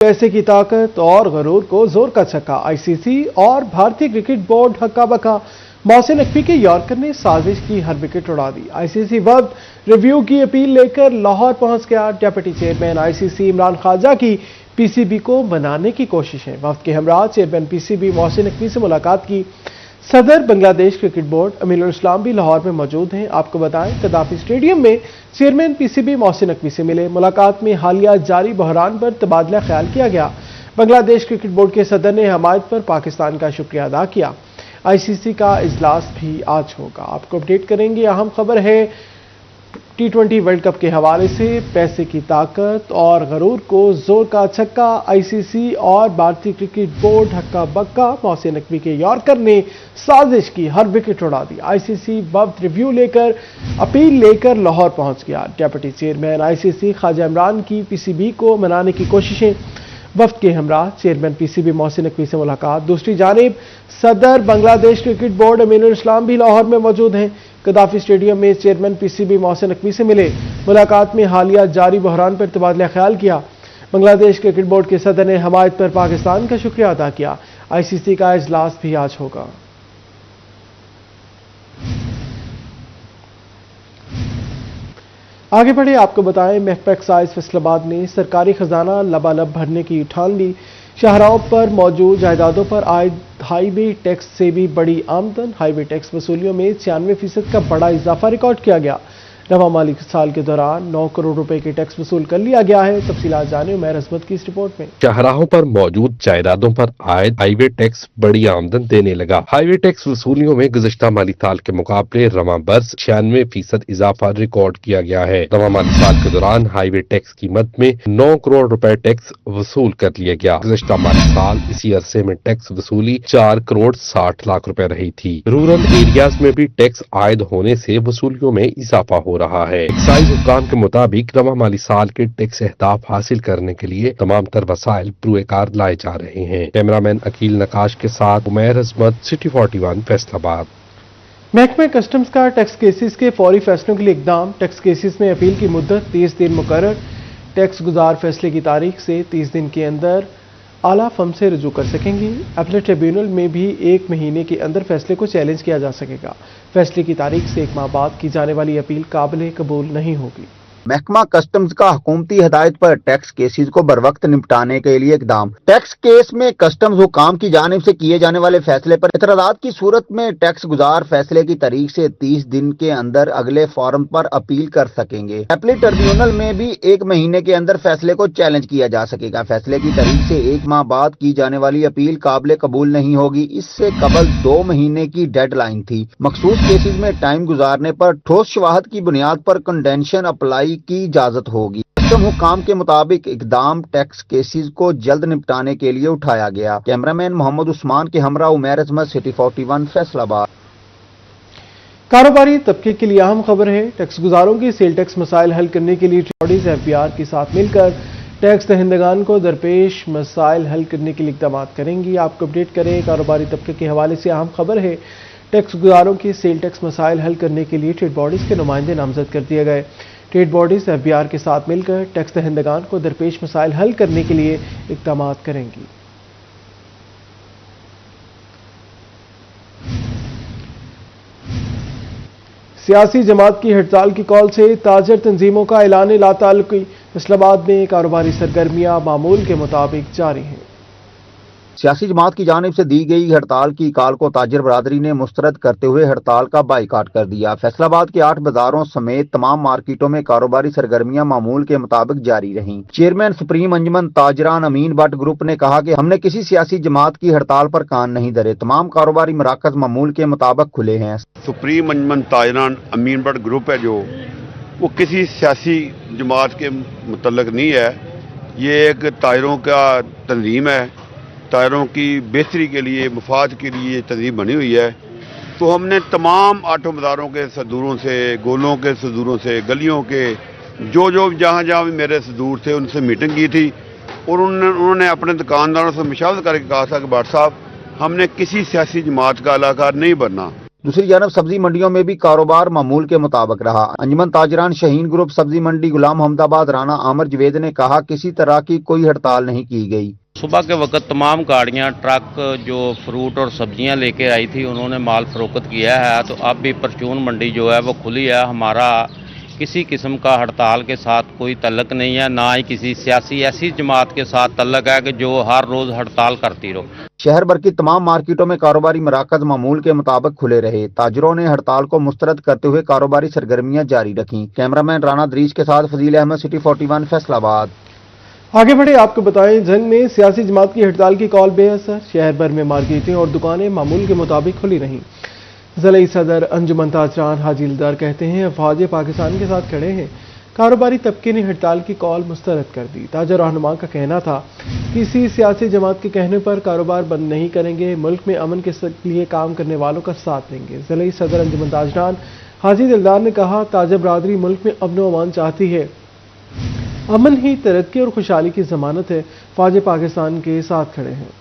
पैसे की ताकत और गरूर को जोर का छक्का। आईसीसी और भारतीय क्रिकेट बोर्ड हक्का बक्का। मोहसिन नकवी के यॉर्कर ने साजिश की हर विकेट उड़ा दी। आईसीसी वक्त रिव्यू की अपील लेकर लाहौर पहुंच गया। Deputy chairman ICC Imran Khawaja की पीसीबी को मनाने की कोशिशें। वक्त के हमरा चेयरमैन पीसीबी मोहसिन नकवी से मुलाकात की। सदर बांग्लादेश क्रिकेट बोर्ड अमीरुल इस्लाम भी लाहौर में मौजूद हैं। आपको बताएं, कदाफी स्टेडियम में चेयरमैन पीसीबी मोहसिन नकवी से मिले। मुलाकात में हालिया जारी बहरान पर तबादला ख्याल किया गया। बांग्लादेश क्रिकेट बोर्ड के सदर ने हमायत पर पाकिस्तान का शुक्रिया अदा किया। आईसीसी का इजलास भी आज होगा। आपको अपडेट करेंगे। अहम खबर है T20 वर्ल्ड कप के हवाले से। पैसे की ताकत और गरूर को जोर का छक्का। आईसीसी और भारतीय क्रिकेट बोर्ड हक्का बक्का। मोहसिन नकवी के यॉर्कर ने साजिश की हर विकेट उड़ा दी। आईसीसी वक्त रिव्यू लेकर अपील लेकर लाहौर पहुंच गया। Deputy chairman ICC Khawaja Imran की पीसीबी को मनाने की कोशिशें। वफ्द के हमरा चेयरमैन पीसीबी मोहसिन नकवी से मुलाकात। दूसरी जानिब सदर बांग्लादेश क्रिकेट बोर्ड अमीरुल इस्लाम भी लाहौर में मौजूद हैं। कदाफी स्टेडियम में चेयरमैन पीसीबी मोहसिन नकवी से मिले। मुलाकात में हालिया जारी बहरान पर तबादला ख्याल किया। बांग्लादेश क्रिकेट बोर्ड के सदर ने हमायत पर पाकिस्तान का शुक्रिया अदा किया। आईसीसी का इजलास भी आज होगा। आगे बढ़े, आपको बताएं, महकमा एक्साइज फैसलाबाद ने सरकारी खजाना लबालब भरने की ठान ली। शाहराहों पर मौजूद जायदादों पर आयद हाईवे टैक्स से भी बड़ी आमदन। हाईवे टैक्स वसूलियों में 96% का बड़ा इजाफा रिकॉर्ड किया गया। रवा माली साल के दौरान 9 करोड़ रुपए के टैक्स वसूल कर लिया गया है। तफसीलात जाने उमैर अजमत की इस रिपोर्ट में। शाहराहों पर मौजूद जायदादों पर आयद हाईवे टैक्स बड़ी आमदन देने लगा। हाईवे टैक्स वसूलियों में गुज़श्ता माली साल के मुकाबले रवा बरस 96% इजाफा रिकॉर्ड किया गया है। रवा माली साल के दौरान हाईवे टैक्स कीमत में 9 करोड़ रुपए टैक्स वसूल कर लिया गया। गुज़श्ता माली साल इसी अरसे में टैक्स वसूली 4 करोड़ 60 लाख रुपए रही थी। रूरल एरियाज में भी टैक्स आयद होने से वसूलियों में इजाफा हो रहा है। एक्साइज हुक्काम के मुताबिक रवा माली साल के टैक्स अहदाफ हासिल करने के लिए तमाम तर वसाइल पुरकार लाए जा रहे हैं। कैमरामैन अकील नकाश के साथ उमैर अजमत, सिटी 41 फैसलाबाद। महकमे कस्टम्स का टैक्स केसेस के फौरी फैसलों के लिए इकदाम। टैक्स केसेस में अपील की मुद्दत 30 दिन मुकर्रर। टैक्स गुजार फैसले की तारीख से 30 दिन के अंदर आला फर्म से रुजू कर सकेंगी। अपीलेट ट्रिब्यूनल में भी 1 महीने के अंदर फैसले को चैलेंज किया जा सकेगा। फैसले की तारीख से 1 माह बाद की जाने वाली अपील काबिल कबूल नहीं होगी। महकमा कस्टम्स का हुकूमती हदायत पर टैक्स केसेस को बरवक्त निपटाने के लिए इकदाम। टैक्स केस में कस्टम्स हुकाम की जानिब से किए जाने वाले फैसले पर एतराज़ात की सूरत में टैक्स गुजार फैसले की तारीख से 30 दिन के अंदर अगले फॉरम पर अपील कर सकेंगे। अपीलेट ट्रिब्यूनल में भी 1 महीने के अंदर फैसले को चैलेंज किया जा सकेगा। फैसले की तारीख से 1 माह बाद की जाने वाली अपील काबिल कबूल नहीं होगी। इससे कबल 2 महीने की डेडलाइन थी। मखसूस केसेस में टाइम गुजारने पर ठोस शवाहद की बुनियाद पर कंडेंशन अप्लाई की इजाजत होगी। कस्टम हुकाम के मुताबिक इकदाम टैक्स केसेस को जल्द निपटाने के लिए उठाया गया। कैमरामैन मोहम्मद उस्मान के हमरा उमैर अजमत, सिटी 41 फैसलाबाद। कारोबारी तबके के लिए अहम खबर है। टैक्स गुजारों के सेल टैक्स मसाइल हल करने के लिए बॉडीज एफबीआर के साथ मिलकर टैक्स दहिंदगान को दरपेश मसाइल हल करने के लिए इकदाम करेंगी। आपको अपडेट करें, कारोबारी तबके के हवाले से अहम खबर है। टैक्स गुजारों के सेल टैक्स मसाइल हल करने के लिए ट्रेड बॉडीज के नुमाइंदे नामजद कर दिए गए। ट्रेड बॉडीज एफबीआर के साथ मिलकर टैक्स दहिंदगान को दरपेश मसाइल हल करने के लिए इकदाम करेंगी। सियासी जमात की हड़ताल की कॉल से ताजर तंजीमों का ऐलान लाताल्लुकी। फैसलाबाद में कारोबारी सरगर्मियां मामूल के मुताबिक जारी हैं। सियासी जमात की जानिब से दी गई हड़ताल की कॉल को ताजर बरादरी ने मुस्तरद करते हुए हड़ताल का बाइकाट कर दिया। फैसलाबाद के 8 बाजारों समेत तमाम मार्केटों में कारोबारी सरगर्मियां मामूल के मुताबिक जारी रहीं। चेयरमैन सुप्रीम अंजुमन ताजरान अमीन भट्ट ग्रुप ने कहा कि हमने किसी सियासी जमात की हड़ताल पर कान नहीं धरे। तमाम कारोबारी मराकज मामूल के मुताबिक खुले हैं। सुप्रीम अंजुमन ताजरान अमीन भट्ट ग्रुप है जो वो किसी सियासी जमात के मुतल्लक नहीं है। ये एक ताजरों का तंजीम है। ताजरों की बेहतरी के लिए, मफाद के लिए तंजीम बनी हुई है। तो हमने तमाम 8 बाजारों के सदूरों से, गोलों के सदूरों से, गलियों के जो जहाँ भी मेरे सदूर थे उनसे मीटिंग की थी और उन्होंने अपने दुकानदारों से मशावरत करके कहा था कि भट्ट साहब हमने किसी सियासी जमात का अलाकार नहीं बनना। दूसरी जानब सब्जी मंडियों में भी कारोबार मामूल के मुताबिक रहा। अंजुमन ताजरान शाहीन ग्रुप सब्जी मंडी गुलाम अहमदाबाद राना आमिर जवेद ने कहा किसी तरह की कोई हड़ताल नहीं की गई। सुबह के वक्त तमाम गाड़ियां ट्रक जो फ्रूट और सब्जियां लेके आई थी उन्होंने माल फरोख्त किया है, तो अब भी परचून मंडी जो है वो खुली है। हमारा किसी किस्म का हड़ताल के साथ कोई तल्लक नहीं है, ना ही किसी सियासी ऐसी जमात के साथ तल्लक है कि जो हर रोज़ हड़ताल करती रहो। शहर भर की तमाम मार्केटों में कारोबारी मराकज मामूल के मुताबिक खुले रहे। ताजरों ने हड़ताल को मुस्तरद करते हुए कारोबारी सरगर्मियां जारी रखी। कैमरामैन राना दरीज के साथ फजील अहमद, सिटी 41 फैसलाबाद। आगे बढ़े आपको बताएं, जंग में सियासी जमात की हड़ताल की कॉल बेअसर। शहर भर में मार्केटें और दुकानें मामूल के मुताबिक खुली रहीं। ज़िला सदर अंजुमन ताजरान हाजी दिलदार कहते हैं अफवाज पाकिस्तान के साथ खड़े हैं। कारोबारी तबके ने हड़ताल की कॉल मुस्तरद कर दी। ताजर रहनुमा का कहना था किसी सियासी जमात के कहने पर कारोबार बंद नहीं करेंगे, मुल्क में अमन के लिए काम करने वालों का साथ देंगे। ज़िला सदर अंजुमन ताजरान हाजी दिलदार ने कहा ताजर बरादरी मुल्क में अमन व अमान चाहती है, अमन ही तरक्की और खुशहाली की जमानत है। फौज पाकिस्तान के साथ खड़े हैं।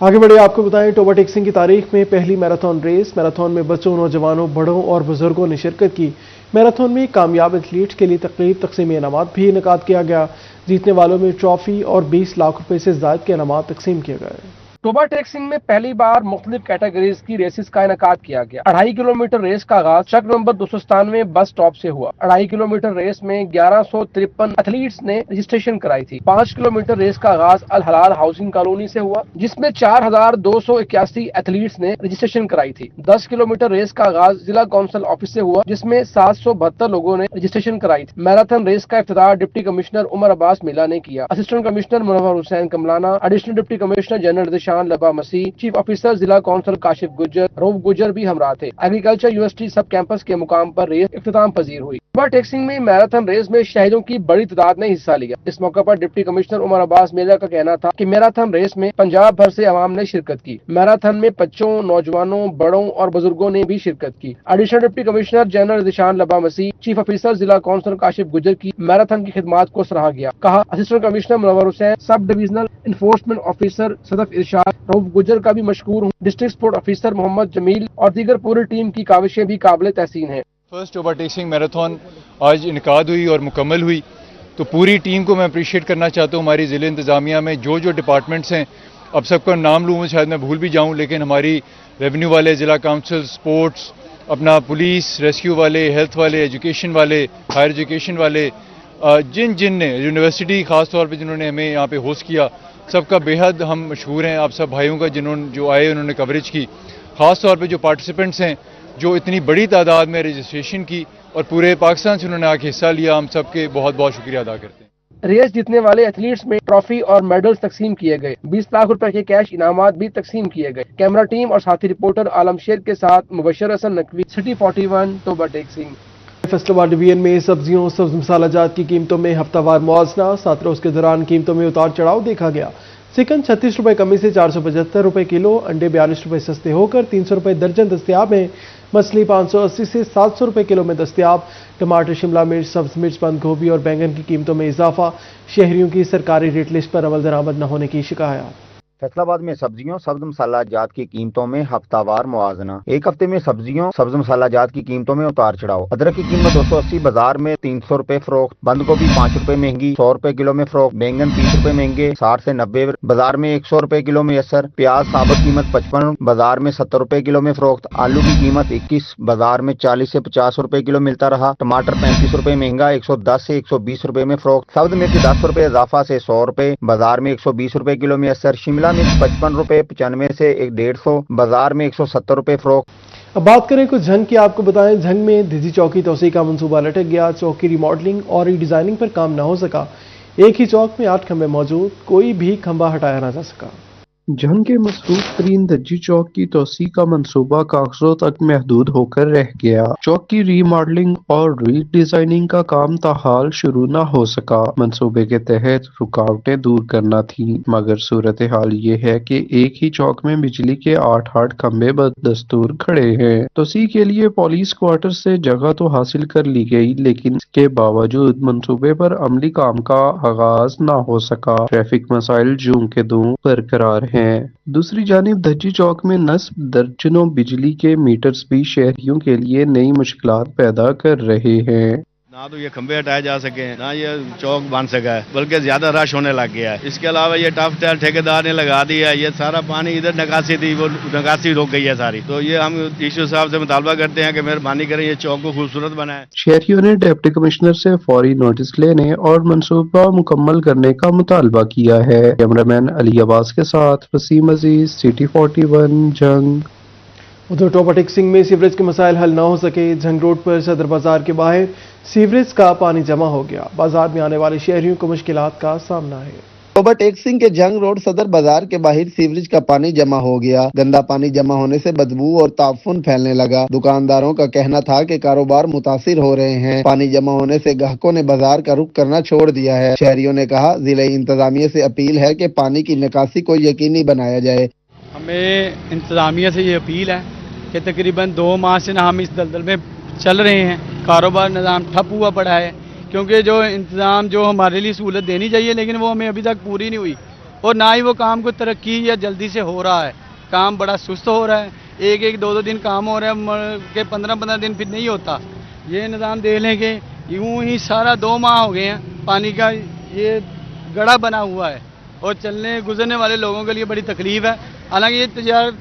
आगे बढ़े आपको बताएं, टोबा टेक्सिंग की तारीख में पहली मैराथन रेस। मैराथन में बच्चों, नौजवानों, बड़ों और बुजुर्गों ने शिरकत की। मैराथन में कामयाब एथलीट्स के लिए तकरीब तकसीम इनामात भी इनेकाद किया गया। जीतने वालों में ट्रॉफी और 20 लाख रुपए से ज्यादा के इनामात तकसीम किए गए। टोबा टेक्सिंग में पहली बार मुख्तलिफ कैटेगरीज की रेसेस का इनेकाद किया गया। 2.5 किलोमीटर रेस का आगाज ट्रक नंबर 297 बस स्टॉप से हुआ। 2.5 किलोमीटर रेस में 1153 एथलीट्स ने रजिस्ट्रेशन कराई थी। 5 किलोमीटर रेस का आगाज अल हलाल हाउसिंग कॉलोनी से हुआ, जिसमें 4281 एथलीट्स ने रजिस्ट्रेशन कराई थी। 10 किलोमीटर रेस का आगाज जिला काउंसिल ऑफिस से हुआ, जिसमें 772 लोगों ने रजिस्ट्रेशन कराई थी। मैराथन रेस का इफ्तिताह डिप्टी कमिश्नर उमर अब्बास मिला ने किया। Assistant commissioner Munawwar Hussain Kamlana, additional deputy commissioner general Laba Masih, chief officer जिला काउंसिल काशिफ गुज्जर, रऊफ गुज्जर भी हमरा थे। एग्रीकल्चर यूनिवर्सिटी सब कैंपस के मुकाम पर रेस इख्तिताम पजीर हुई। टोबा टेक्सिंग में मैराथन रेस में शहरियों की बड़ी तादाद ने हिस्सा लिया। इस मौके पर डिप्टी कमिश्नर उमर अब्बास मेला का कहना था कि मैराथन रेस में पंजाब भर से अवाम ने शिरकत की। मैराथन में बच्चों, नौजवानों, बड़ों और बुजुर्गों ने भी शिरकत की। एडिशनल डिप्टी कमिश्नर जनरल दिशान लबा मसीह, चीफ ऑफिसर जिला काउंसिल काशिफ गुज्जर की मैराथन की खिदमात को सराहा गया। कहा assistant commissioner Munawwar Hussain, sub divisional enforcement officer Sadaf Irshad, Rauf Gujjar का भी मशकूर हूँ। District sport officer Mohammad Jamil और दीगर पूरी टीम की काविशें भी काबिल तहसीन है। फर्स्ट टोबा टेक्सिंग मैराथन आज इनकाद हुई और मुकम्मल हुई, तो पूरी टीम को मैं अप्रिशिएट करना चाहता हूँ। हमारी ज़िले इंतज़ामिया में जो जो डिपार्टमेंट्स हैं, अब सबका नाम लूँ शायद मैं भूल भी जाऊँ, लेकिन हमारी रेवेन्यू वाले, ज़िला काउंसिल, स्पोर्ट्स, अपना पुलिस, रेस्क्यू वाले, हेल्थ वाले, एजुकेशन वाले, हायर एजुकेशन वाले, जिन जिन ने यूनिवर्सिटी ख़ास तौर पे जिन्होंने हमें यहाँ पे होस्ट किया, सबका बेहद हम मशहूर हैं। आप सब भाइयों का जिन्होंने जो आए उन्होंने कवरेज की, ख़ास तौर पे जो पार्टिसिपेंट्स हैं जो इतनी बड़ी तादाद में रजिस्ट्रेशन की और पूरे पाकिस्तान से उन्होंने आके हिस्सा लिया, हम सबके बहुत बहुत शुक्रिया अदा करते हैं। रेस जीतने वाले एथलीट्स में ट्रॉफी और मेडल्स तकसीम किए गए। 20 लाख रुपए के कैश इनामात भी तकसीम किए गए। कैमरा टीम और साथी रिपोर्टर आलम शेर के साथ मुबशर हसन नकवी, सिटी 41 टोबा टेक्सिंग। फैसलाबाद डिवीजन में सब्जियों, सब्ज मसाला जात की कीमतों में हफ्तावार मुआवजा। 7 रोज के दौरान कीमतों में उतार चढ़ाव देखा गया। चिकन 36 रुपए कमी से 475 रुपए किलो, अंडे 42 रुपए सस्ते होकर 300 रुपए दर्जन दस्तियाब हैं। मछली 580 से 700 रुपए किलो में दस्तियाब। टमाटर, शिमला मिर्च, सब्ज मिर्च, बंद गोभी और बैंगन की कीमतों में इजाफा। शहरियों की सरकारी रेट लिस्ट पर अमल दरामद न होने की शिकायत। फैसलाबाद में सब्जियों, सब्ज मसाला जात की कीमतों में हफ्तावार मुआवजा। एक हफ्ते में सब्जियों, सब्ज मसाला जात की कीमतों में उतार चढ़ाव। अदरक की कीमत 280 बाजार में 300 रुपए फरोख्त। बंद गोभी 5 रुपए महंगी, 100 रुपए किलो में फरोख्त। बैंगन 30 रुपए महंगे, 60 से 90 बाजार में 100 रुपए किलो में असर। प्याज साबुत कीमत 55 बाजार में 70 रुपए किलो में फरोख्त। आलू की कीमत 21 बाजार में 40 से 50 रुपए किलो मिलता रहा। टमाटर 35 रुपए महंगा, 110 से 120 रुपए में फरोख्त। सब्ज मिर्च 10 रुपए इजाफा से 100 रुपए बाजार में 120 रुपए किलो में असर। शिमला मिर्च 55 रुपए 95 से 150 बाजार में 170 रुपए फरोख्त। अब बात करें कुछ झंग की। आपको बताएं, झंग में धिजी चौक की तोसी का मंसूबा लटक गया। चौक की रिमॉडलिंग और रीडिजाइनिंग पर काम न हो सका। एक ही चौक में 8 खंबे मौजूद, कोई भी खंबा हटाया न जा सका। झंग के मसरूफ तरीन धज्जी चौक की तोसी का मंसूबा कागजों तक महदूद होकर रह गया। चौक की रीमॉडलिंग और रीडिजाइनिंग का काम ताहाल शुरू न हो सका। मंसूबे के तहत रुकावटें दूर करना थी, मगर सूरत हाल ये है कि एक ही चौक में बिजली के 8 खंबे बदस्तूर खड़े हैं। तोसी के लिए पुलिस क्वार्टर से जगह तो हासिल कर ली गई, लेकिन इसके बावजूद मंसूबे पर अमली काम का आगाज न हो सका। ट्रैफिक मसाइल जूं के दूं बरकरार हैं। हैं। दूसरी जानिब धज्जी चौक में नस्ब दर्जनों बिजली के मीटर्स भी शहरियों के लिए नई मुश्किलात पैदा कर रहे हैं। ना तो ये खंभे हटाए जा सके, ना ये चौक बन सका है, बल्कि ज्यादा रश होने लग गया है। इसके अलावा ये टफ टेल ठेकेदार ने लगा दिया है, ये सारा पानी इधर निकासी थी, वो निकासी रुक गई है सारी। तो ये हम ईश्वर साहब से मुतालबा करते हैं कि मेहरबानी करें, ये चौक को खूबसूरत बनाएं। शहरियों ने डिप्टी कमिश्नर से फौरी नोटिस लेने और मंसूबा मुकम्मल करने का मुतालबा किया है। कैमरामैन अली अब्बास के साथ वसीम अजीज, सिटी 41 जंग। उधर टोबा सिंह में सीवरेज के मसाइल हल न हो सके। झंग रोड पर सदर बाजार के बाहर सीवरेज का पानी जमा हो गया। बाजार में आने वाले शहरियों को मुश्किलात का सामना है। टोबा सिंह के जंग रोड सदर बाजार के बाहर सीवरेज का पानी जमा हो गया। गंदा पानी जमा होने से बदबू और ताफुन फैलने लगा। दुकानदारों का कहना था कि कारोबार मुतासिर हो रहे हैं। पानी जमा होने से ग्राहकों ने बाजार का रुख करना छोड़ दिया है। शहरियों ने कहा, जिला इंतजामिया से अपील है कि पानी की निकासी को यकीनी बनाया जाए। हमें इंतजामिया से ये अपील है कि तकरीबन 2 माह से ना हम इस दलदल में चल रहे हैं। कारोबार निज़ाम ठप हुआ पड़ा है, क्योंकि जो इंतज़ाम जो हमारे लिए सहूलत देनी चाहिए, लेकिन वो हमें अभी तक पूरी नहीं हुई, और ना ही वो काम को तरक्की या जल्दी से हो रहा है। काम बड़ा सुस्त हो रहा है, 1-2 दिन काम हो रहा है के 15 दिन फिर नहीं होता। ये निज़ाम देख लें कि यूँ ही सारा 2 माह हो गए हैं, पानी का ये गड़ा बना हुआ है और चलने गुजरने वाले लोगों के लिए बड़ी तकलीफ़ है। हालांकि ये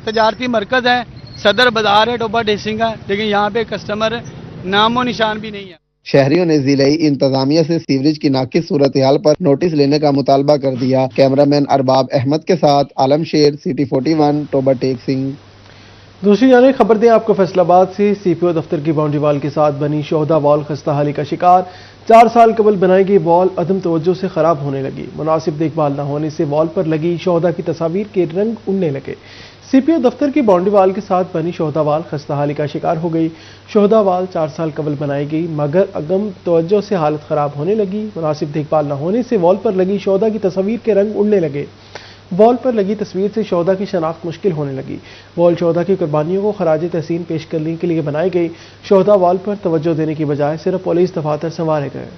तजारती मरकज़ है, सदर बाजार है टोबा सिंह का, लेकिन यहाँ पे कस्टमर नामो निशान भी नहीं है। शहरियों ने जिले इंतजामिया से सीवरेज की नाकिस सूरत हाल पर नोटिस लेने का मुतालबा कर दिया। कैमरामैन अरबाब अहमद के साथ आलम शेर, सिटी 41 टोबा सिंह। दूसरी जाने खबर दें आपको फैसलाबाद से। सीपीओ दफ्तर की बाउंड्री वॉल के साथ बनी शोहदा वॉल खस्ताहाली का शिकार। 4 साल कबल बनाई गई वॉल अदम तवज्जो से खराब होने लगी। मुनासिब देखभाल न होने से वॉल पर लगी शोहदा की तस्वीर के रंग उड़ने लगे। सीपीओ दफ्तर की बाउंड्री वाल के साथ बनी शोहदा वाल खस्ताहाली का शिकार हो गई। शोहदा वाल 4 साल कबल बनाई गई, मगर अगम तवज्जो से हालत खराब होने लगी। मुनासिब देखभाल न होने से वॉल पर लगी शोहदा की तस्वीर के रंग उड़ने लगे। वॉल पर लगी तस्वीर से शोहदा की शनाख्त मुश्किल होने लगी। वॉल शोहदा की कुर्बानियों को खराज तहसीन पेश करने के लिए बनाई गई। शोहदा वॉल पर तवज्जो देने की बजाय सिर्फ पुलिस दफातर संवारे गए।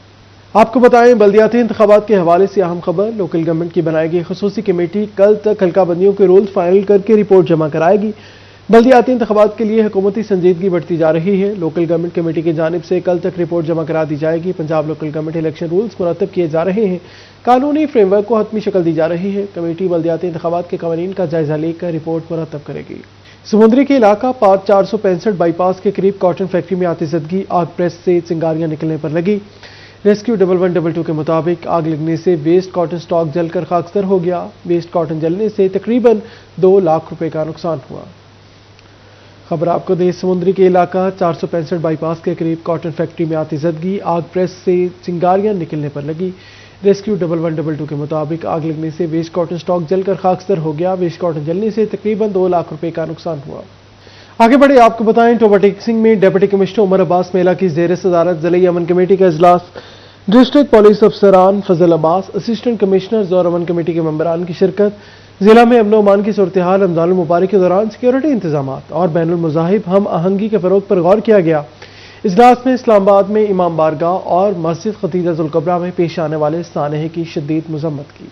आपको बताएं, बल्दियाती इंतखाबात के हवाले से अहम खबर। लोकल गवर्नमेंट की बनाई गई खसूसी कमेटी कल तक हल्काबंदियों के रूल्स फाइनल करके रिपोर्ट जमा कराएगी। बल्दियाती इंतखाबात के लिए हुकूमती संजीदगी बढ़ती जा रही है। लोकल गवर्नमेंट कमेटी की जानिब से कल तक रिपोर्ट जमा करा दी जाएगी। Punjab local government election rules मुरतब किए जा रहे हैं। कानूनी फ्रेमवर्क को हतमी शक्ल दी जा रही है। कमेटी बल्दियाती इंतखाबात के कवानीन का जायजा लेकर रिपोर्ट मुरतब करेगी। समुद्री के इलाका पार्क 465 बाईपास के करीब कॉटन फैक्ट्री में आतिशदगी, आग प्रेस से चिंगारियां निकलने पर लगी। रेस्क्यू 1122 के मुताबिक आग लगने से वेस्ट कॉटन स्टॉक जलकर खाकसर हो गया। वेस्ट कॉटन जलने से तकरीबन 2 लाख रुपए का नुकसान हुआ। खबर आपको दें, समुद्री के इलाका 465 बाईपास के करीब कॉटन फैक्ट्री में आतिशदगी, आग प्रेस से चिंगारियां निकलने पर लगी। रेस्क्यू 1122 के मुताबिक आग लगने से वेस्ट कॉटन स्टॉक जलकर खाकसर हो गया। वेस्ट कॉटन जलने से तकरीबन 2 लाख रुपए का नुकसान हुआ। आगे बढ़े आपको बताएं, टोबा सिंह में डिप्टी कमिश्नर उमर अब्बास मेला की ज़ेर सदारत ज़िले अमन कमेटी का इजलास। डिस्ट्रिक्ट पुलिस अफसरान फजल अब्बास, असिस्टेंट कमिश्नर और अमन कमेटी के मेंबरान की शिरकत। जिला में अमन अमान की सूरत हाल, रमज़ान मुबारक के दौरान सिक्योरिटी इंतजामात और बैनुल मुज़ाहिब हम आहंगी के फ़रोग पर गौर किया गया। इजलास में इस्लामाबाद में इमाम बारगाह और मस्जिद खतीजा कुबरा में पेश आने वाले सानहे की शदीद मजम्मत की।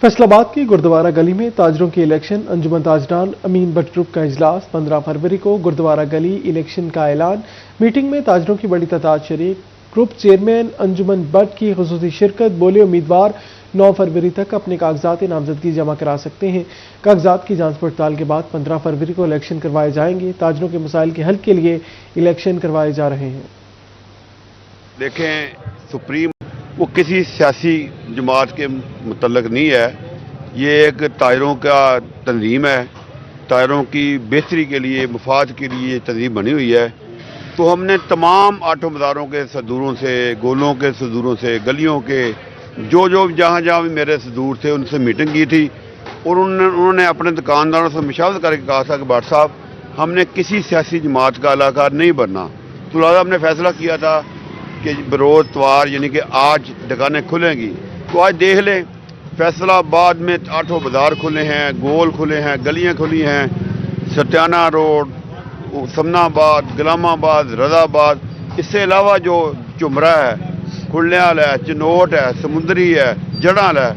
फैसलाबाद की गुरुद्वारा गली में ताजरों की इलेक्शन, अंजुमन ताजरान अमीन भट्ट ग्रुप का इजलास। 15 फरवरी को गुरुद्वारा गली इलेक्शन का ऐलान। मीटिंग में ताजरों की बड़ी तादाद शरीक। ग्रुप चेयरमैन अंजुमन भट्ट की खुसूसी शिरकत। बोले, उम्मीदवार 9 फरवरी तक अपने कागजात नामजदगी जमा करा सकते हैं। कागजात की जांच पड़ताल के बाद 15 फरवरी को इलेक्शन करवाए जाएंगे। ताजरों के मसाइल के हल के लिए इलेक्शन करवाए जा रहे हैं। देखें, सुप्रीम वो किसी सियासी जमात के मुतल्लक नहीं है। ये एक ताजरों का तंजीम है। ताजरों की बेहतरी के लिए, मफाद के लिए तंजीम बनी हुई है। तो हमने तमाम आठों मदारों के सदूरों से, गोलों के सदूरों से, गलियों के जो जहाँ भी मेरे सदूर थे उनसे मीटिंग की थी और उन्होंने अपने दुकानदारों से मशावरत करके कहा था कि भाट साहब, हमने किसी सियासी जमात का अलाकार नहीं बनना। तो लिहाजा हमने फैसला किया था कि बरोज़ तवार यानी कि आज दुकानें खुलेंगी। तो आज देख लें, फैसलाबाद में 8 बाजार खुले हैं, गोल खुले हैं, गलियां खुली हैं, सत्याना रोड, समनाबाद, गुलामाबाद, रजाबाद। इससे अलावा जो चुमरा है, खुलयाल है, चिनोट है, समुंदरी है, जड़ाल है,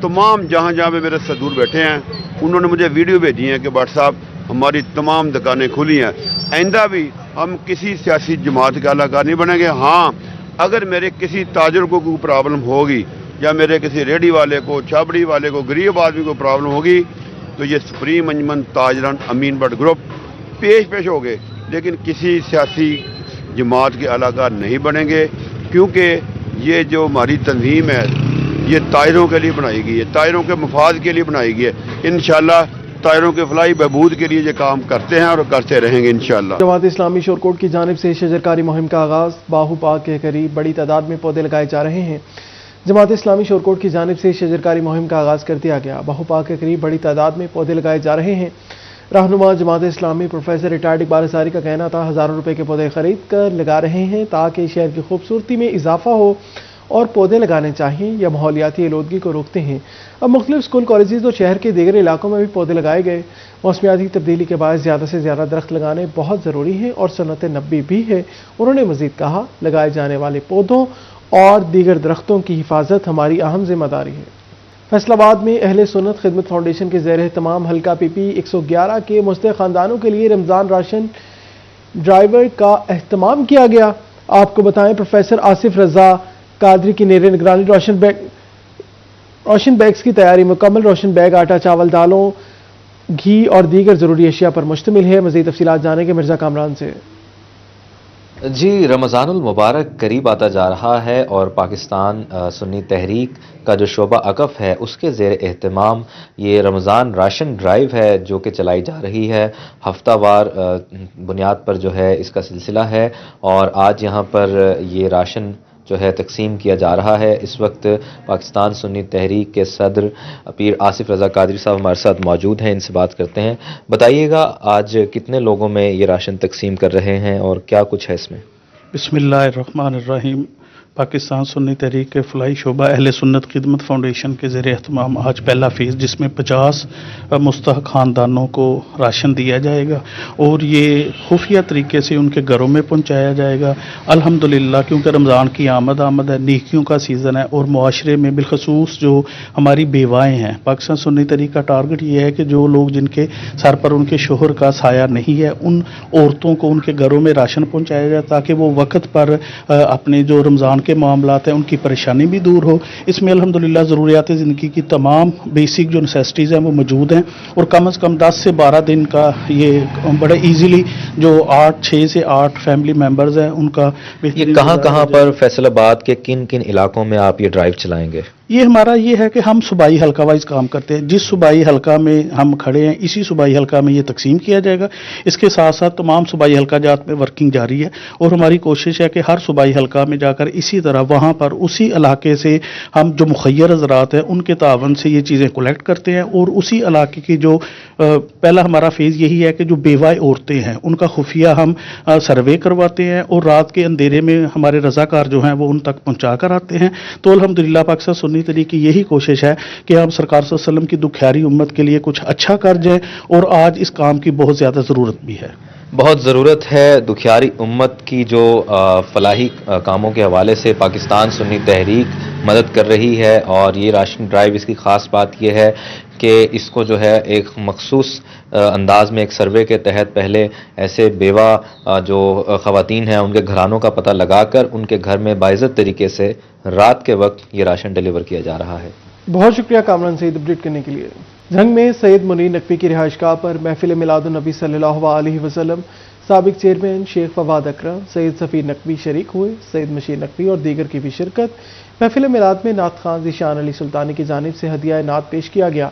तमाम जहाँ पे मेरे सदूर बैठे हैं انہوں نے مجھے ویڈیو بھیجی ہیں کہ بٹ صاحب ہماری تمام دکانیں کھلی ہیں، آئندہ بھی ہم کسی سیاسی جماعت کا علاقہ نہیں بنیں گے۔ ہاں اگر میرے کسی تاجر کو کوئی پرابلم ہوگی یا میرے کسی ریڈی والے کو، چھابڑی والے کو، غریب آدمی کو پرابلم ہوگی تو یہ سپریم انجمن تاجران امین بٹ گروپ پیش ہو گئے، لیکن کسی سیاسی جماعت کے علاقہ نہیں بنیں گے، کیونکہ یہ جو ہماری تنظیم ہے یہ تاجروں کے لیے بنائی گئی ہے، تاجروں کے مفاد کے لیے بنائی گئی ہے۔ انشاءاللہ تاجروں کے فلاحی بہبود کے لیے یہ کام کرتے ہیں اور کرتے رہیں گے انشاءاللہ۔ جماعت اسلامی شورکوٹ کی جانب سے شجرکاری مہم کا آغاز، باہو پاک کے قریب بڑی تعداد میں پودے لگائے جا رہے ہیں۔ جماعت اسلامی شورکوٹ کی جانب سے شجرکاری مہم کا آغاز کر دیا گیا، باہو پاک کے قریب بڑی تعداد میں پودے لگائے جا رہے ہیں۔ رہنما جماعت اسلامی پروفیسر ریٹائرڈ اقبال انصاری کا کہنا تھا ہزاروں روپے کے پودے خرید کر لگا رہے ہیں تاکہ شہر کی خوبصورتی میں اضافہ ہو اور پودے لگانے چاہیے یا ماحولیاتی آلودگی کو روکتے ہیں۔ اب مختلف اسکول کالجز اور شہر کے دیگر علاقوں میں بھی پودے لگائے گئے۔ موسمیاتی تبدیلی کے باعث زیادہ سے زیادہ درخت لگانے بہت ضروری ہے اور سنت نبوی بھی ہے۔ انہوں نے مزید کہا لگائے جانے والے پودوں اور دیگر درختوں کی حفاظت ہماری اہم ذمہ داری ہے۔ فیصل آباد میں اہل سنت خدمت فاؤنڈیشن کے زیر اہتمام حلقہ پی پی 111 کے مستحق خاندانوں کے لیے رمضان راشن ڈرائیور کا اہتمام کیا گیا۔ آپ کو بتائیں پروفیسر آصف رضا قادری کی نیر نگرانی روشن بیگز کی تیاری مکمل۔ روشن بیگ آٹا، چاول، دالوں، گھی اور دیگر ضروری اشیاء پر مشتمل ہے۔ مزید تفصیلات جانیں گے مرزا کامران سے۔ جی، رمضان المبارک قریب آتا جا رہا ہے اور پاکستان سنی تحریک کا جو شعبہ اقف ہے اس کے زیر اہتمام یہ رمضان راشن ڈرائیو ہے جو کہ چلائی جا رہی ہے، ہفتہ وار بنیاد پر جو ہے اس کا سلسلہ ہے اور آج یہاں پر یہ راشن جو ہے تقسیم کیا جا رہا ہے۔ اس وقت پاکستان سنی تحریک کے صدر پیر آصف رضا قادری صاحب ہمارے ساتھ موجود ہیں، ان سے بات کرتے ہیں۔ بتائیے گا آج کتنے لوگوں میں یہ راشن تقسیم کر رہے ہیں اور کیا کچھ ہے اس میں؟ بسم اللہ الرحمن الرحیم۔ پاکستان سنی تحریک کے فلاحی شعبہ اہل سنت خدمت فاؤنڈیشن کے زیر اہتمام آج پہلا فیز جس میں 50 مستحق خاندانوں کو راشن دیا جائے گا اور یہ خفیہ طریقے سے ان کے گھروں میں پہنچایا جائے گا۔ الحمدللہ کیونکہ رمضان کی آمد ہے، نیکیوں کا سیزن ہے اور معاشرے میں بالخصوص جو ہماری بیوائیں ہیں، پاکستان سنی تحریک کا ٹارگٹ یہ ہے کہ جو لوگ جن کے سر پر ان کے شوہر کا سایہ نہیں ہے ان عورتوں کو ان کے گھروں میں راشن پہنچایا جائے تاکہ وہ وقت پر اپنے جو رمضان کے معاملات ہیں ان کی پریشانی بھی دور ہو۔ اس میں الحمدللہ ضروریات زندگی کی تمام بیسک جو نیسیسٹیز ہیں وہ موجود ہیں اور کم از کم 10 سے 12 دن کا یہ بڑے ایزیلی جو 6 سے 8 فیملی ممبرز ہیں ان کا یہ کہاں پر فیصل آباد کے کن کن علاقوں میں آپ یہ ڈرائیو چلائیں گے؟ یہ ہمارا یہ ہے کہ ہم صوبائی حلقہ وائز کام کرتے ہیں، جس صوبائی حلقہ میں ہم کھڑے ہیں اسی صوبائی حلقہ میں یہ تقسیم کیا جائے گا۔ اس کے ساتھ ساتھ تمام صوبائی حلقہ جات میں ورکنگ جاری ہے اور ہماری کوشش ہے کہ ہر صوبائی حلقہ میں جا کر اسی طرح وہاں پر اسی علاقے سے ہم جو مخیر حضرات ہیں ان کے تعاون سے یہ چیزیں کلیکٹ کرتے ہیں اور اسی علاقے کی جو پہلا ہمارا فیز یہی ہے کہ جو بیوہ عورتیں ہیں ان کا خفیہ ہم سروے کرواتے ہیں اور رات کے اندھیرے میں ہمارے رضاکار جو ہیں وہ ان تک پہنچا کر آتے ہیں۔ تو الحمدللہ پاکستان سنی تحریک کی یہی کوشش ہے کہ ہم سرکار صلی اللہ علیہ وسلم کی دکھیاری امت کے لیے کچھ اچھا کر جائیں اور آج اس کام کی بہت زیادہ ضرورت بھی ہے۔ بہت ضرورت ہے دکھیاری امت کی جو فلاحی کاموں کے حوالے سے پاکستان سنی تحریک مدد کر رہی ہے اور یہ راشن ڈرائیو اس کی خاص بات یہ ہے کہ اس کو جو ہے ایک مخصوص انداز میں ایک سروے کے تحت پہلے ایسے بیوہ جو خواتین ہیں ان کے گھرانوں کا پتہ لگا کر ان کے گھر میں باعزت طریقے سے رات کے وقت یہ راشن ڈیلیور کیا جا رہا ہے۔ بہت شکریہ کامران سعید اپڈیٹ کرنے کے لیے۔ جھنگ میں سید منیر نقوی کی رہائش گاہ پر محفل میلاد النبی صلی اللہ علیہ وسلم سابق چیئرمین شیخ فواد اکرم، سید صفی نقوی شریک ہوئے، سید مشیر نقوی اور دیگر کی بھی شرکت۔ محفل میلاد میں نعت خواں ذیشان علی سلطانی کی جانب سے ہدیہ نعت پیش کیا گیا۔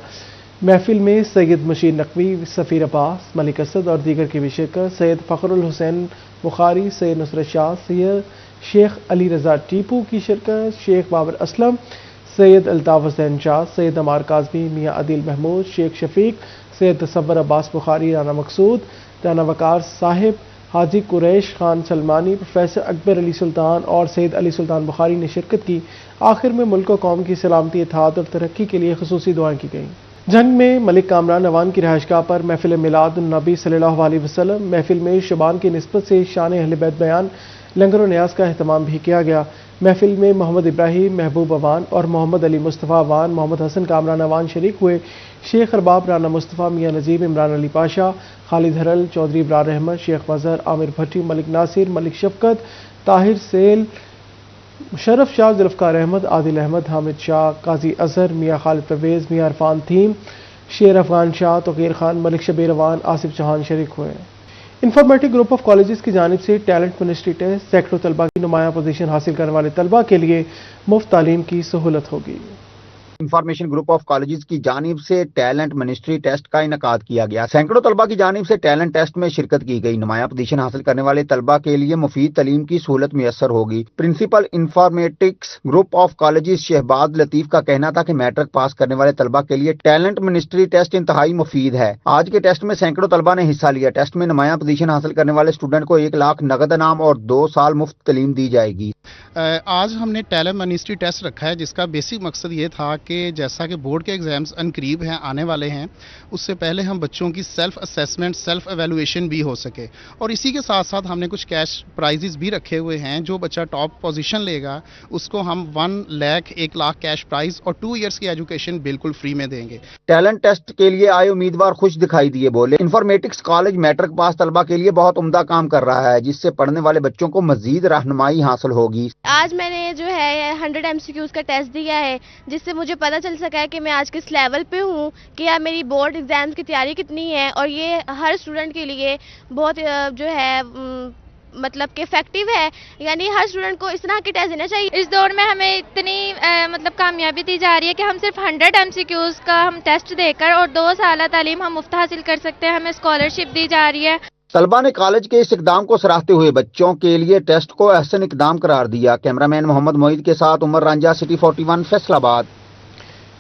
محفل میں سید مشیر نقوی، سفیر عباس، ملک اسد اور دیگر کی بھی شرکت۔ سید فخر الحسین بخاری، سید نصرت شاہ، سید شیخ علی رضا ٹیپو کی شرکت۔ شیخ بابر اسلم، سید الطاف حسین شاہ، سید عمار کاظمی، میاں عدیل محمود، شیخ شفیق، سید تصور عباس بخاری، رانا مقصود، رانا وقار صاحب، حاجی قریش خان سلمانی، پروفیسر اکبر علی سلطان اور سید علی سلطان بخاری نے شرکت کی۔ آخر میں ملک و قوم کی سلامتی، اتحاد اور ترقی کے لیے خصوصی دعائیں کی گئیں۔ جھنگ میں ملک کامران عوان کی رہائش گاہ پر محفل میلاد النبی صلی اللہ علیہ وسلم، محفل میں شبان کی نسبت سے شان اہل بیت بیان، لنگر و نیاز کا اہتمام بھی کیا گیا۔ महफिल में मोहम्मद इब्राहिम महबूब अवान और मोहम्मद अली मुस्तफ़ा अवान, मोहम्मद हसन कामरान अवान शरीक हुए। शेख अरबाब, राना मुस्तफ़ा, मियाँ नजीब, इमरान अली पाशा, खालिद हरल, चौधरी इब्रार अहमद, शेख मजहर, आमिर भट्टी, मलिक नासिर, मलिक शफकत, ताहिर सेल, शरफ शाह, जुल्फ़कार अहमद, आदिल अहमद, हामिद शाह, काजी अजहर, मियाँ खालिद परवेज़, मियाँ इरफान थीम, शेर अफगान शाह, तोकीर खान, मलिक शबीर अवान, आसिफ चौहान शरीक हुए। इंफॉर्मेटिक ग्रुप ऑफ कॉलेजेस की जानिब से टैलेंट मिनिस्ट्री टेस्ट, सैकड़ों तलबा की नुमाया पोजीशन हासिल करने वाले तलबा के लिए मुफ्त तालीम की सहूलत होगी। इंफॉर्मेशन ग्रुप ऑफ कॉलेजेस की जानिब से टैलेंट मिनिस्ट्री टेस्ट का इनकाद किया गया। सैकड़ों तलबा की जानिब से टैलेंट टेस्ट में शिरकत की गई। नुमाया पोजीशन हासिल करने वाले तलबा के लिए मुफीद तालीम की सहूलत मुयस्सर होगी। Principal informatics group of colleges Shahbaz Latif का कहना था कि मैट्रिक पास करने वाले तलबा के लिए टैलेंट मिनिस्ट्री टेस्ट इंतहाई मुफीद है। आज के टेस्ट में सैकड़ों तलबा ने हिस्सा लिया। टेस्ट में नुमाया पोजीशन हासिल करने वाले स्टूडेंट को 1 लाख नगद इनाम और 2 साल मुफ्त तालीम दी जाएगी। आज हमने टैलेंट मिनिस्ट्री टेस्ट रखा है, जिसका बेसिक मकसद ये था कि जैसा कि बोर्ड के एग्जाम्स अनकरीब हैं, आने वाले हैं, उससे पहले हम बच्चों की सेल्फ असेसमेंट, सेल्फ एवेलुएशन भी हो सके। और इसी के साथ साथ हमने कुछ कैश प्राइजेस भी रखे हुए हैं। जो बच्चा टॉप पोजीशन लेगा उसको हम 1 लाख कैश प्राइज और 2 इयर्स की एजुकेशन बिल्कुल फ्री में देंगे। टैलेंट टेस्ट के लिए आए उम्मीदवार खुश दिखाई दिए। बोले, इंफॉर्मेटिक्स कॉलेज मैट्रिक पास तलबा के लिए बहुत उम्दा काम कर रहा है, जिससे पढ़ने वाले बच्चों को मजीद रहनुमाई हासिल होगी। आज मैंने जो है 100 MCQs का टेस्ट दिया है, जिससे मुझे पता चल सका है कि मैं आज किस लेवल पे हूँ, कि यार मेरी बोर्ड एग्जाम्स की तैयारी कितनी है। और ये हर स्टूडेंट के लिए बहुत जो है मतलब कि इफेक्टिव है। यानी हर स्टूडेंट को इस तरह के टेस्ट देना चाहिए। इस दौर में हमें इतनी मतलब कामयाबी दी जा रही है कि हम सिर्फ 100 MCQs का हम टेस्ट देकर और 2 साल तालीम हम मुफ्त हासिल कर सकते हैं। हमें स्कॉलरशिप दी जा रही है। तलबा ने कॉलेज के इस इकदाम को सराहते हुए बच्चों के लिए टेस्ट को अहसन इकदाम करार दिया। कैमरामैन मोहम्मद मोईद के साथ उमर रांझा, सिटी 41, फैसलाबाद।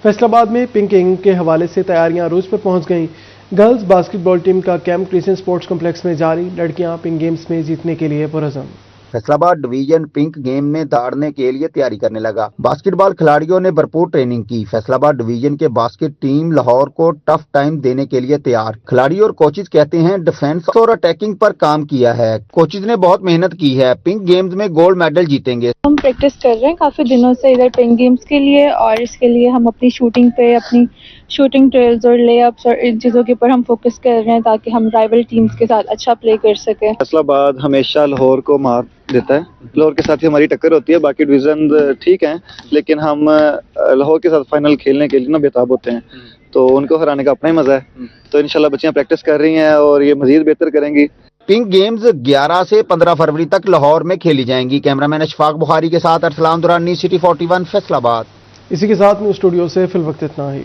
फैसलाबाद में पिंक इंक के हवाले से तैयारियां अरूज पर पहुंच गईं। गर्ल्स बास्केटबॉल टीम का कैंप क्रिसेंट स्पोर्ट्स कॉम्प्लेक्स में जारी। लड़कियां पिंक गेम्स में जीतने के लिए पुरअज़्म। फैसलाबाद डिवीजन पिंक गेम में दौड़ने के लिए तैयारी करने लगा। बास्केटबॉल खिलाड़ियों ने भरपूर ट्रेनिंग की। फैसलाबाद डिवीजन के बास्केट टीम लाहौर को टफ टाइम देने के लिए तैयार। खिलाड़ी और कोचेज कहते हैं डिफेंस और अटैकिंग पर काम किया है। कोचेज ने बहुत मेहनत की है। पिंक गेम्स में गोल्ड मेडल जीतेंगे। हम प्रैक्टिस कर रहे हैं काफी दिनों से इधर पिंक गेम्स के लिए, और इसके लिए हम अपनी शूटिंग पे, अपनी शूटिंग ट्रेल्स और लेअप्स और इन चीज़ों के ऊपर हम फोकस कर रहे हैं ताकि हम राइवल टीम्स के साथ अच्छा प्ले कर सकें। फैसलाबाद हमेशा लाहौर को मार देता है। लाहौर के साथ ही हमारी टक्कर होती है। बाकी डिवीजन ठीक हैं, लेकिन हम लाहौर के साथ फाइनल खेलने के लिए ना बेताब होते हैं, तो उनको हराने का अपना ही मजा है। तो इंशाल्लाह बच्चियां प्रैक्टिस कर रही हैं और ये मजीद बेहतर करेंगी। पिंक गेम्स 11 से 15 फरवरी तक लाहौर में खेली जाएंगी। कैमरामैन अशफाक बुखारी के साथ अरसलान दुरानी, सिटी 41, फैसलाबाद। इसी के साथ न्यूज़ स्टूडियो से फिल वक्त इतना ही।